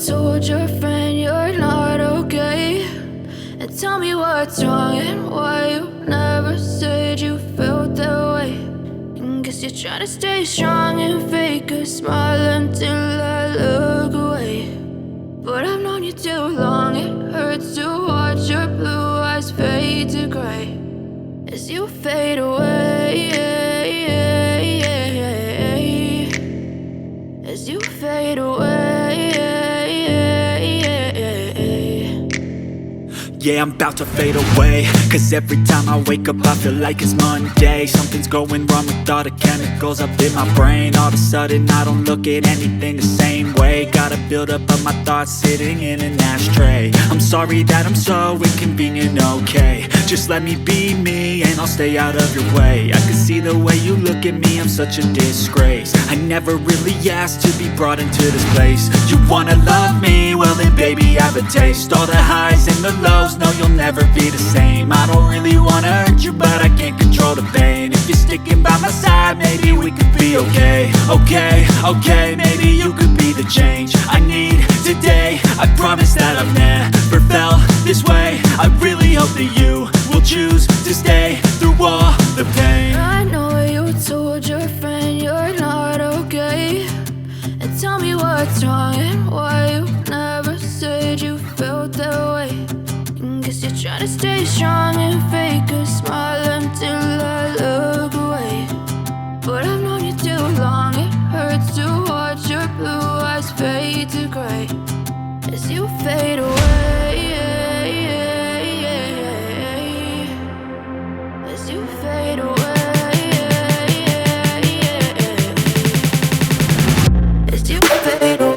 told your friend you're not okay, and tell me what's wrong and why you never said you felt that way. And guess you're trying to stay strong and fake a smile until I look away. But I've known you too long, it hurts to watch your blue eyes fade to gray as you fade away, as you fade away. Yeah, I'm about to fade away, cause every time I wake up I feel like it's Monday. Something's going wrong with all the chemicals up in my brain. All of a sudden I don't look at anything the same way. Gotta build up of my thoughts sitting in an ashtray. I'm sorry that I'm so inconvenient, okay. Just let me be me and I'll stay out of your way. I can see the way you look at me, I'm such a disgrace. I never really asked to be brought into this place. You wanna love me? Well then baby have a taste. All the highs and the lows, no you'll never be the same. I don't really wanna hurt you but I can't control the pain. If you're sticking by my side maybe we could be okay. Okay, maybe you could be the change I need today. I promise that I've never felt this way. I really hope that you will choose to stay through all the pain. I know you told your friend you're not okay, and tell me what's wrong and why you never said you felt that way. And guess you're trying to stay strong and fake a smile until I look away. But I've known you too long, it hurts to watch your blue eyes fade to gray as you fade away, as you fade away, as you fade away.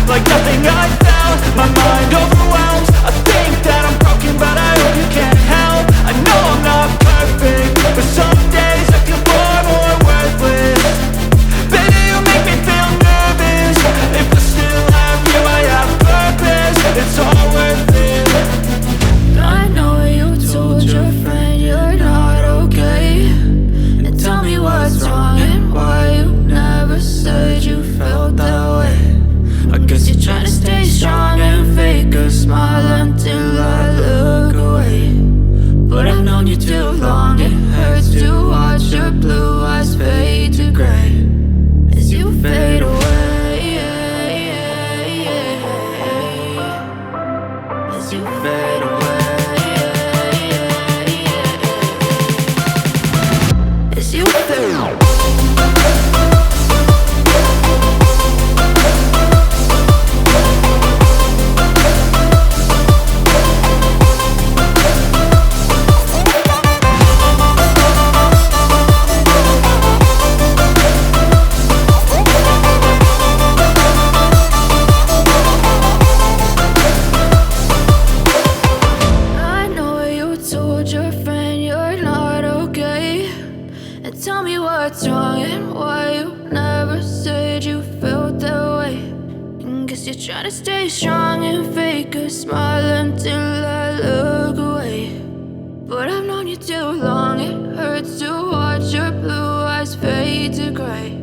Like nothing I felt, my mind overwhelmed. I think that I'm broken, but I hope you can't help. I know I'm not perfect, but some days I feel far more worthless. Baby, you make me feel nervous. If I still have you, I have purpose. It's all worth it. I know you told your friend you're not okay, and tell me what's wrong and why you never said you felt that way. I guess you're trying to stay strong and fake a smile until I look away. But I've known you too long, it hurts to watch your blue eyes fade to gray as you fade away, as you fade away, as you fade away. Your friend you're not okay, and tell me what's wrong and why you never said you felt that way. And guess you're trying to stay strong and fake a smile until I look away. But I've known you too long, it hurts to watch your blue eyes fade to gray